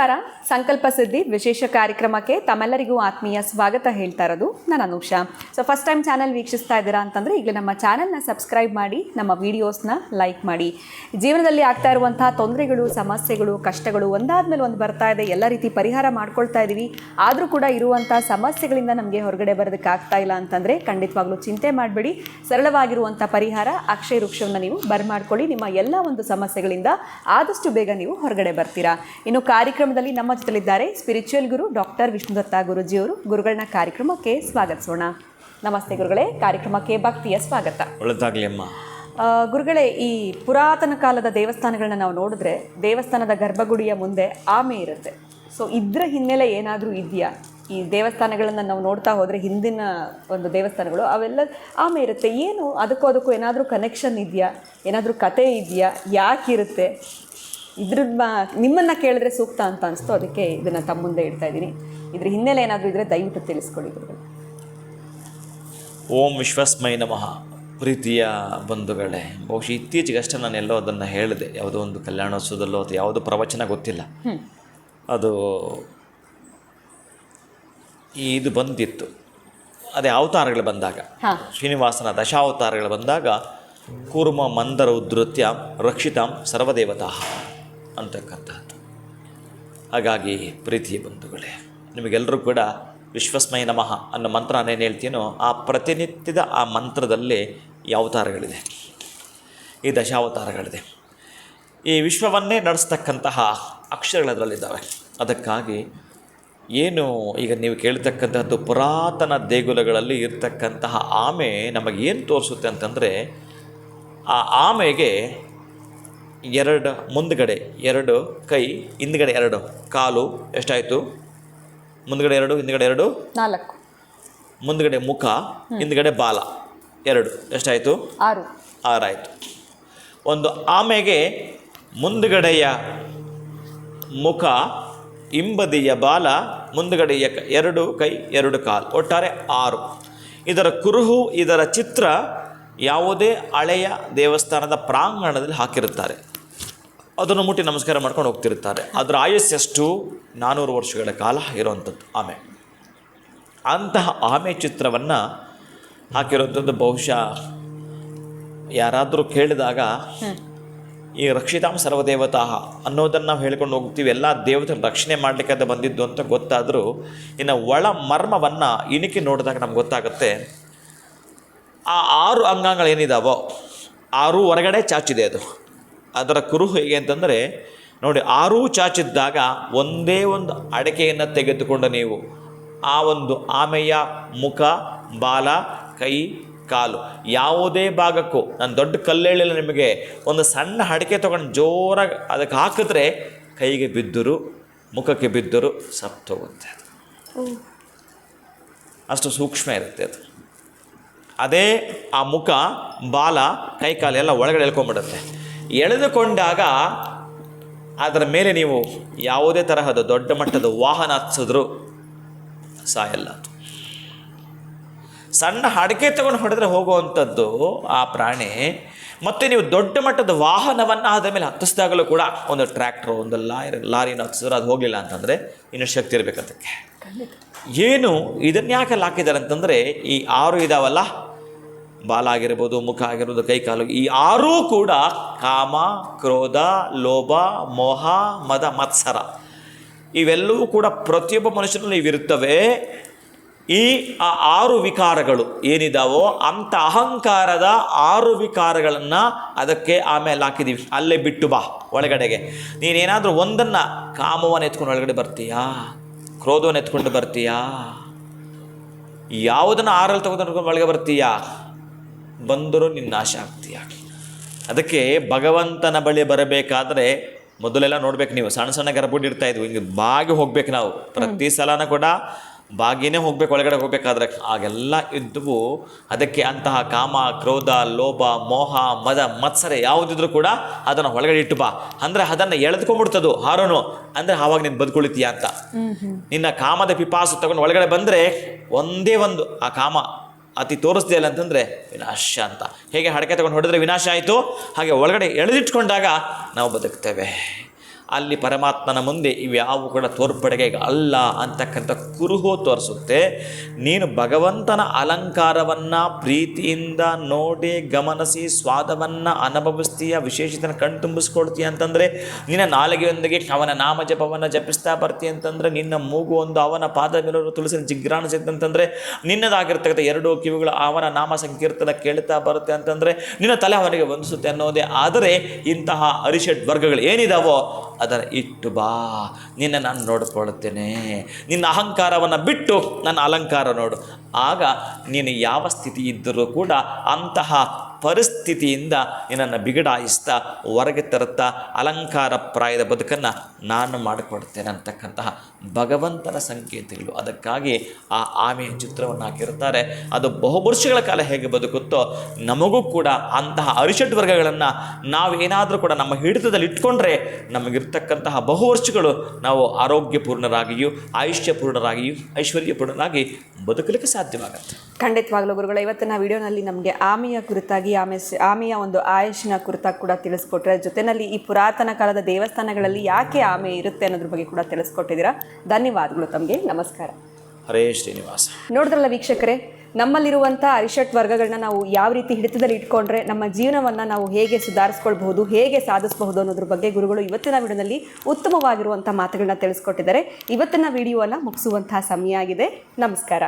ನಮಸ್ಕಾರ. ಸಂಕಲ್ಪ ಸಿದ್ಧಿ ವಿಶೇಷ ಕಾರ್ಯಕ್ರಮಕ್ಕೆ ತಮ್ಮೆಲ್ಲರಿಗೂ ಆತ್ಮೀಯ ಸ್ವಾಗತ ಹೇಳ್ತಾ ಇರೋದು ನಾನು ಅನುಷಾ. ಫಸ್ಟ್ ಟೈಮ್ ಚಾನಲ್ ವೀಕ್ಷಿಸ್ತಾ ಇದ್ದೀರಾ ಅಂತಂದರೆ ಈಗಲೇ ನಮ್ಮ ಚಾನಲ್ನ ಸಬ್ಸ್ಕ್ರೈಬ್ ಮಾಡಿ, ನಮ್ಮ ವೀಡಿಯೋಸ್ನ ಲೈಕ್ ಮಾಡಿ. ಜೀವನದಲ್ಲಿ ಆಗ್ತಾ ಇರುವಂಥ ತೊಂದರೆಗಳು, ಸಮಸ್ಯೆಗಳು, ಕಷ್ಟಗಳು ಒಂದಾದ್ಮೇಲೆ ಒಂದು ಬರ್ತಾ ಇದೆ. ಎಲ್ಲ ರೀತಿ ಪರಿಹಾರ ಮಾಡ್ಕೊಳ್ತಾ ಇದ್ದೀವಿ. ಆದರೂ ಕೂಡ ಇರುವಂಥ ಸಮಸ್ಯೆಗಳಿಂದ ನಮಗೆ ಹೊರಗಡೆ ಬರೋದಕ್ಕಾಗ್ತಾ ಇಲ್ಲ ಅಂತಂದರೆ ಖಂಡಿತವಾಗ್ಲೂ ಚಿಂತೆ ಮಾಡಬೇಡಿ. ಸರಳವಾಗಿರುವಂಥ ಪರಿಹಾರ ಅಕ್ಷಯ ವೃಕ್ಷವನ್ನು ನೀವು ಬರ್ಮಾಡ್ಕೊಳ್ಳಿ. ನಿಮ್ಮ ಎಲ್ಲ ಒಂದು ಸಮಸ್ಯೆಗಳಿಂದ ಆದಷ್ಟು ಬೇಗ ನೀವು ಹೊರಗಡೆ ಬರ್ತೀರಾ. ಇನ್ನು ಕಾರ್ಯಕ್ರಮದಲ್ಲಿ ನಮ್ಮ ಜೊತೆಲಿದ್ದಾರೆ ಸ್ಪಿರಿಚುವಲ್ ಗುರು ಡಾಕ್ಟರ್ ವಿಷ್ಣುದತ್ತ ಗುರುಜಿಯವರು. ಗುರುಗಳನ್ನ ಕಾರ್ಯಕ್ರಮಕ್ಕೆ ಸ್ವಾಗತಿಸೋಣ. ನಮಸ್ತೆ ಗುರುಗಳೇ, ಕಾರ್ಯಕ್ರಮಕ್ಕೆ ಭಕ್ತಿಯ ಸ್ವಾಗತ. ಒಳ್ಳೆದಾಗಲಿ ಅಮ್ಮ. ಗುರುಗಳೇ, ಈ ಪುರಾತನ ಕಾಲದ ದೇವಸ್ಥಾನಗಳನ್ನ ನಾವು ನೋಡಿದ್ರೆ ದೇವಸ್ಥಾನದ ಗರ್ಭಗುಡಿಯ ಮುಂದೆ ಆಮೆ ಇರುತ್ತೆ. ಸೊ ಇದ್ರ ಹಿನ್ನೆಲೆ ಏನಾದರೂ ಇದೆಯಾ? ಈ ದೇವಸ್ಥಾನಗಳನ್ನು ನಾವು ನೋಡ್ತಾ ಹೋದರೆ ಹಿಂದಿನ ಒಂದು ದೇವಸ್ಥಾನಗಳು ಅವೆಲ್ಲ ಆಮೆ ಇರುತ್ತೆ. ಏನು ಅದಕ್ಕೂ ಏನಾದರೂ ಕನೆಕ್ಷನ್ ಇದೆಯಾ? ಏನಾದರೂ ಕತೆ ಇದೆಯಾ? ಯಾಕಿರುತ್ತೆ? ನಿಮ್ಮನ್ನು ಕೇಳಿದ್ರೆ ಸೂಕ್ತ ಅಂತ ಅನಿಸ್ತು, ಅದಕ್ಕೆ ಇದನ್ನು ತಮ್ಮ ಮುಂದೆ ಇಡ್ತಾ ಇದ್ದೀನಿ. ಇದ್ರ ಹಿನ್ನೆಲೆ ಏನಾದರೂ ಇದ್ದರೆ ದಯವಿಟ್ಟು ತಿಳಿಸ್ಕೊಳ್ಳಿ. ಓಂ ವಿಶ್ವಸ್ಮೈ ನಮಃ. ಪ್ರೀತಿಯ ಬಂಧುಗಳೇ, ಬಹುಶಃ ಇತ್ತೀಚೆಗಷ್ಟೇ ನಾನು ಎಲ್ಲೋ ಅದನ್ನು ಹೇಳಿದೆ, ಯಾವುದೋ ಒಂದು ಕಲ್ಯಾಣೋತ್ಸವದಲ್ಲೋ ಅಥವಾ ಯಾವುದೋ ಪ್ರವಚನ ಗೊತ್ತಿಲ್ಲ, ಅದು ಇದು ಬಂದಿತ್ತು. ಅದೇ ಅವತಾರಗಳು ಬಂದಾಗ, ಶ್ರೀನಿವಾಸನ ದಶಾವತಾರಗಳು ಬಂದಾಗ ಕೂರ್ಮ ಮಂದರ ಉದ್ಧತ್ಯ ರಕ್ಷಿತಾಂ ಸರ್ವದೇವತಾ ಅಂತಕ್ಕಂಥದ್ದು. ಹಾಗಾಗಿ ಪ್ರೀತಿಯ ಬಂಧುಗಳೇ, ನಿಮಗೆಲ್ಲರೂ ಕೂಡ ವಿಶ್ವಸ್ಮೈ ನಮಃ ಅನ್ನೋ ಮಂತ್ರ ನಾನೇನು ಹೇಳ್ತೀನೋ ಆ ಪ್ರತಿನಿತ್ಯದ ಆ ಮಂತ್ರದಲ್ಲಿ ಈ ಅವತಾರಗಳಿದೆ, ಈ ದಶಾವತಾರಗಳಿದೆ. ಈ ವಿಶ್ವವನ್ನೇ ನಡೆಸ್ತಕ್ಕಂತಹ ಅಕ್ಷರಗಳು ಅದರಲ್ಲಿದ್ದಾವೆ. ಅದಕ್ಕಾಗಿ ಏನು ಈಗ ನೀವು ಕೇಳ್ತಕ್ಕಂಥದ್ದು ಪುರಾತನ ದೇಗುಲಗಳಲ್ಲಿ ಇರ್ತಕ್ಕಂತಹ ಆಮೆ ನಮಗೇನು ತೋರಿಸುತ್ತೆ ಅಂತಂದರೆ, ಆ ಆಮೆಗೆ ಮುಂದ್ಗಡೆ 2 ಕೈ, ಹಿಂದ್ಗಡೆ 2 ಕಾಲು. ಎಷ್ಟಾಯಿತು? ಮುಂದ್ಗಡೆ 2, ಹಿಂದ್ಗಡೆ 2, 4. ಮುಂದ್ಗಡೆ ಮುಖ, ಹಿಂದ್ಗಡೆ ಬಾಲ 2. ಎಷ್ಟಾಯಿತು? 6 ಆಯಿತು. ಒಂದು ಆಮೆಗೆ ಮುಂದ್ಗಡೆಯ ಮುಖ, ಹಿಂಬದಿಯ ಬಾಲ, ಮುಂದ್ಗಡೆಯ 2 ಕೈ 2 ಕಾಲು, ಒಟ್ಟಾರೆ 6. ಇದರ ಕುರುಹು, ಇದರ ಚಿತ್ರ ಯಾವುದೇ ಹಳೆಯ ದೇವಸ್ಥಾನದ ಪ್ರಾಂಗಣದಲ್ಲಿ ಹಾಕಿರುತ್ತಾರೆ. ಅದನ್ನು ಮುಟ್ಟಿ ನಮಸ್ಕಾರ ಮಾಡ್ಕೊಂಡು ಹೋಗ್ತಿರ್ತಾರೆ. ಅದರ ಆಯಸ್ಸೆಷ್ಟು? 400 ವರ್ಷಗಳ ಕಾಲ ಇರುವಂಥದ್ದು ಆಮೆ. ಅಂತಹ ಆಮೆ ಚಿತ್ರವನ್ನು ಹಾಕಿರುವಂಥದ್ದು ಬಹುಶಃ ಯಾರಾದರೂ ಕೇಳಿದಾಗ ಈ ರಕ್ಷಿತಾಂ ಸರ್ವದೇವತಾ ಅನ್ನೋದನ್ನು ನಾವು ಹೇಳ್ಕೊಂಡು ಹೋಗ್ತೀವಿ. ಎಲ್ಲ ದೇವತೆ ರಕ್ಷಣೆ ಮಾಡಲಿಕ್ಕೆ ಅದು ಬಂದಿದ್ದು ಅಂತ ಗೊತ್ತಾದರೂ ಇನ್ನು ಒಳ ಮರ್ಮವನ್ನು ಇಣಿಕಿ ನೋಡಿದಾಗ ನಮ್ಗೆ ಗೊತ್ತಾಗುತ್ತೆ. ಆ 6 ಅಂಗಾಂಗಗಳೇನಿದ್ದಾವೋ 6 ಹೊರಗಡೆ ಚಾಚಿದೆ. ಅದರ ಕುರುಹು ಹೇಗೆ ಅಂತಂದರೆ ನೋಡಿ, 6 ಚಾಚಿದ್ದಾಗ ಒಂದೇ ಒಂದು ಅಡಕೆಯನ್ನು ತೆಗೆದುಕೊಂಡು ನೀವು ಆ ಒಂದು ಆಮೆಯ ಮುಖ, ಬಾಲ, ಕೈ, ಕಾಲು ಯಾವುದೇ ಭಾಗಕ್ಕೂ, ನಾನು ದೊಡ್ಡ ಕಲ್ಲೇಳಿಲ್ಲ ನಿಮಗೆ, ಒಂದು ಸಣ್ಣ ಅಡಿಕೆ ತೊಗೊಂಡು ಜೋರಾಗಿ ಅದಕ್ಕೆ ಹಾಕಿದ್ರೆ ಕೈಗೆ ಬಿದ್ದರು, ಮುಖಕ್ಕೆ ಬಿದ್ದರು ಸತ್ತೋಗುತ್ತೆ. ಅಷ್ಟು ಸೂಕ್ಷ್ಮ ಇರುತ್ತೆ ಅದು. ಅದೇ ಆ ಮುಖ, ಬಾಲ, ಕೈ ಕಾಲು ಎಲ್ಲ ಒಳಗಡೆ ಎಳ್ಕೊಂಡ್ಬಿಡುತ್ತೆ. ಎಳೆದುಕೊಂಡಾಗ ಅದರ ಮೇಲೆ ನೀವು ಯಾವುದೇ ತರಹದ ದೊಡ್ಡ ಮಟ್ಟದ ವಾಹನ ಹತ್ತಿಸಿದ್ರು ಸಾಯಲ್ಲ. ಅದು ಸಣ್ಣ ಅಡಿಕೆ ತಗೊಂಡು ಹೊಡೆದ್ರೆ ಹೋಗುವಂಥದ್ದು ಆ ಪ್ರಾಣಿ. ಮತ್ತು ನೀವು ದೊಡ್ಡ ಮಟ್ಟದ ವಾಹನವನ್ನು ಆದ ಮೇಲೆ ಹತ್ತಿಸಿದಾಗಲೂ ಕೂಡ, ಒಂದು ಟ್ರ್ಯಾಕ್ಟ್ರು, ಒಂದು ಲಾರಿನ ಹತ್ತಿಸಿದ್ರೆ ಅದು ಹೋಗಲಿಲ್ಲ ಅಂತಂದರೆ ಇನ್ನು ಶಕ್ತಿ ಇರಬೇಕು ಅದಕ್ಕೆ. ಏನು ಇದನ್ನು ಯಾಕೆಲ್ಲ ಹಾಕಿದ್ದಾರೆ ಅಂತಂದರೆ, ಈ 6 ಇದಾವಲ್ಲ, ಬಾಲ ಆಗಿರ್ಬೋದು, ಮುಖ ಆಗಿರ್ಬೋದು, ಕೈ ಕಾಲು, ಈ 6 ಕೂಡ ಕಾಮ, ಕ್ರೋಧ, ಲೋಭ, ಮೋಹ, ಮದ, ಮತ್ಸರ ಇವೆಲ್ಲವೂ ಕೂಡ ಪ್ರತಿಯೊಬ್ಬ ಮನುಷ್ಯನಲ್ಲಿ ಇವಿರುತ್ತವೆ. ಈ 6 ವಿಕಾರಗಳು ಏನಿದಾವೋ ಅಂಥ ಅಹಂಕಾರದ 6 ವಿಕಾರಗಳನ್ನು ಅದಕ್ಕೆ ಆಮೇಲೆ ಹಾಕಿದ್ದೀವಿ. ಅಲ್ಲೇ ಬಿಟ್ಟು ಬಾ ಒಳಗಡೆಗೆ. ನೀನೇನಾದರೂ ಒಂದನ್ನು, ಕಾಮವನ್ನು ಎತ್ಕೊಂಡು ಒಳಗಡೆ ಬರ್ತೀಯಾ, ಕ್ರೋಧವನ್ನು ಎತ್ಕೊಂಡು ಬರ್ತೀಯಾ, ಯಾವುದನ್ನು 6 ತಗೊಂಡು ಒಳಗೆ ಬರ್ತೀಯಾ, ಬಂದರೂ ನಿನ್ನ ನಾಶ ಆಗ್ತೀಯ. ಅದಕ್ಕೆ ಭಗವಂತನ ಬಳಿ ಬರಬೇಕಾದ್ರೆ ಮೊದಲೆಲ್ಲ ನೋಡ್ಬೇಕು ನೀವು, ಸಣ್ಣ ಸಣ್ಣ ಗರ್ಭಗುಡಿ ಇರ್ತಾಯಿದ್ವು, ಹಿಂಗೆ ಬಾಗಿ ಹೋಗ್ಬೇಕು ನಾವು. ಪ್ರತಿ ಸಲನೂ ಕೂಡ ಬಾಗಿನೇ ಹೋಗ್ಬೇಕು ಒಳಗಡೆ ಹೋಗ್ಬೇಕಾದ್ರೆ. ಆಗೆಲ್ಲ ಇದ್ದವು. ಅದಕ್ಕೆ ಅಂತಹ ಕಾಮ, ಕ್ರೋಧ, ಲೋಭ, ಮೋಹ, ಮದ, ಮತ್ಸರ ಯಾವುದಿದ್ರು ಕೂಡ ಅದನ್ನು ಒಳಗಡೆ ಇಟ್ಟು ಬಾ ಅಂದರೆ ಅದನ್ನು ಎಳೆದುಕೊಂಡ್ಬಿಡ್ತದು ಹಾರೋನು. ಅಂದರೆ ಆವಾಗ ನೀನು ಬದುಕುಳಿತೀಯ ಅಂತ. ನಿನ್ನ ಕಾಮದ ಪಿಪಾಸು ತಗೊಂಡು ಒಳಗಡೆ ಬಂದರೆ ಒಂದೇ ಒಂದು ಆ ಕಾಮ ಅತಿ ತೋರಿಸ್ದೆಯಲ್ಲ ಅಂತಂದರೆ ವಿನಾಶ ಅಂತ. ಹೇಗೆ ಅಡಕೆ ತಗೊಂಡು ಹೊಡೆದ್ರೆ ವಿನಾಶ ಆಯಿತು, ಹಾಗೆ ಒಳಗಡೆ ಎಳೆದಿಟ್ಕೊಂಡಾಗ ನಾವು ಬದುಕ್ತೇವೆ. ಅಲ್ಲಿ ಪರಮಾತ್ಮನ ಮುಂದೆ ಇವ್ಯಾವು ಕೂಡ ತೋರ್ಪಡೆಗೆ ಅಲ್ಲ ಅಂತಕ್ಕಂಥ ಕುರುಹು ತೋರಿಸುತ್ತೆ. ನೀನು ಭಗವಂತನ ಅಲಂಕಾರವನ್ನು ಪ್ರೀತಿಯಿಂದ ನೋಡಿ ಗಮನಿಸಿ ಸ್ವಾದವನ್ನು ಅನುಭವಿಸ್ತೀಯ, ವಿಶೇಷತೆಯನ್ನು ಕಣ್ತುಂಬಿಸ್ಕೊಡ್ತೀಯ ಅಂತಂದರೆ, ನಿನ್ನ ನಾಲಿಗೆಯೊಂದಿಗೆ ಅವನ ನಾಮ ಜಪವನ್ನು ಜಪಿಸ್ತಾ ಬರ್ತೀಯ ಅಂತಂದರೆ, ನಿನ್ನ ಮೂಗು ಒಂದು ಅವನ ಪಾದ ಮೇಲೂ ತುಳಸಿ ಜಿಗ್ರಾಣಿಸಿದಂತಂದರೆ, ನಿನ್ನದಾಗಿರ್ತಕ್ಕಂಥ ಎರಡೂ ಕಿವಿಗಳು ಅವನ ನಾಮ ಸಂಕೀರ್ತನ ಕೇಳ್ತಾ ಬರುತ್ತೆ ಅಂತಂದರೆ, ನಿನ್ನ ತಲೆ ಅವನಿಗೆ ವಂದಿಸುತ್ತೆ ಅನ್ನೋದೇ. ಆದರೆ ಇಂತಹ ಅರಿಷಡ್ ವರ್ಗಗಳು ಏನಿದಾವೋ ಅದನ್ನು ಇಟ್ಟು ಬಾ, ನಿನ್ನ ನಾನು ನೋಡಿಕೊಳ್ಳುತ್ತೇನೆ, ನಿನ್ನ ಅಹಂಕಾರವನ್ನು ಬಿಟ್ಟು ನನ್ನ ಅಲಂಕಾರ ನೋಡು. ಆಗ ನೀನು ಯಾವ ಸ್ಥಿತಿ ಇದ್ದರೂ ಕೂಡ ಅಂತಹ ಪರಿಸ್ಥಿತಿಯಿಂದ ನಿನ್ನನ್ನು ಬಿಗಡಾಯಿಸ್ತಾ ಹೊರಗೆ ತರುತ್ತಾ ಅಲಂಕಾರ ಪ್ರಾಯದ ಬದುಕನ್ನು ನಾನು ಮಾಡಿಕೊಡ್ತೇನೆ ಅಂತಕ್ಕಂತಹ ಭಗವಂತನ ಸಂಕೇತಗಳು. ಅದಕ್ಕಾಗಿ ಆ ಆಮೆಯ ಚಿತ್ರವನ್ನು ಹಾಕಿರ್ತಾರೆ. ಅದು ಬಹುವರ್ಷಗಳ ಕಾಲ ಹೇಗೆ ಬದುಕುತ್ತೋ ನಮಗೂ ಕೂಡ ಅಂತಹ ಅರಿಷಡ್ ವರ್ಗಗಳನ್ನು ನಾವೇನಾದರೂ ಕೂಡ ನಮ್ಮ ಹಿಡಿತದಲ್ಲಿ ಇಟ್ಕೊಂಡ್ರೆ ನಮಗಿರ್ತಕ್ಕಂತಹ ಬಹುವರ್ಷಗಳು ನಾವು ಆರೋಗ್ಯಪೂರ್ಣರಾಗಿಯೂ ಆಯುಷ್ಯಪೂರ್ಣರಾಗಿಯೂ ಐಶ್ವರ್ಯಪೂರ್ಣರಾಗಿ ಬದುಕಲಿಕ್ಕೆ ಸಾಧ್ಯವಾಗುತ್ತೆ. ಖಂಡಿತವಾಗ್ಲೂ ಗುರುಗಳ ಇವತ್ತಿನ ವಿಡಿಯೋನಲ್ಲಿ ನಮಗೆ ಆಮೆಯ ಕುರಿತಾಗಿ ಆಮೆಯ ಒಂದು ಆಯುಷಿನ ಕುರಿತಾಗಿ ಕೂಡ ತಿಳಿಸ್ಕೊಟ್ರೆ, ಜೊತೆಯಲ್ಲಿ ಈ ಪುರಾತನ ಕಾಲದ ದೇವಸ್ಥಾನಗಳಲ್ಲಿ ಯಾಕೆ ಆಮೆ ಇರುತ್ತೆ ಅನ್ನೋದ್ರ ಬಗ್ಗೆ ಕೂಡ ತಿಳಿಸ್ಕೊಟ್ಟಿದ್ದೀರಾ. ಧನ್ಯವಾದಗಳು ತಮಗೆ. ನಮಸ್ಕಾರ. ಹರೇ ಶ್ರೀನಿವಾಸ. ನೋಡಿದ್ರಲ್ಲ ವೀಕ್ಷಕರೇ, ನಮ್ಮಲ್ಲಿರುವಂಥ ಅರಿಷಟ್ ವರ್ಗಗಳನ್ನ ನಾವು ಯಾವ ರೀತಿ ಹಿಡಿತದಲ್ಲಿ ಇಟ್ಕೊಂಡ್ರೆ ನಮ್ಮ ಜೀವನವನ್ನು ನಾವು ಹೇಗೆ ಸುಧಾರಿಸ್ಕೊಳ್ಬಹುದು, ಹೇಗೆ ಸಾಧಿಸಬಹುದು ಅನ್ನೋದ್ರ ಬಗ್ಗೆ ಗುರುಗಳು ಇವತ್ತಿನ ವಿಡಿಯೋದಲ್ಲಿ ಉತ್ತಮವಾಗಿರುವಂಥ ಮಾತುಗಳನ್ನ ತಿಳಿಸ್ಕೊಟ್ಟಿದ್ದಾರೆ. ಇವತ್ತಿನ ವಿಡಿಯೋವನ್ನು ಮುಗಿಸುವಂತಹ ಸಮಯ ಆಗಿದೆ. ನಮಸ್ಕಾರ.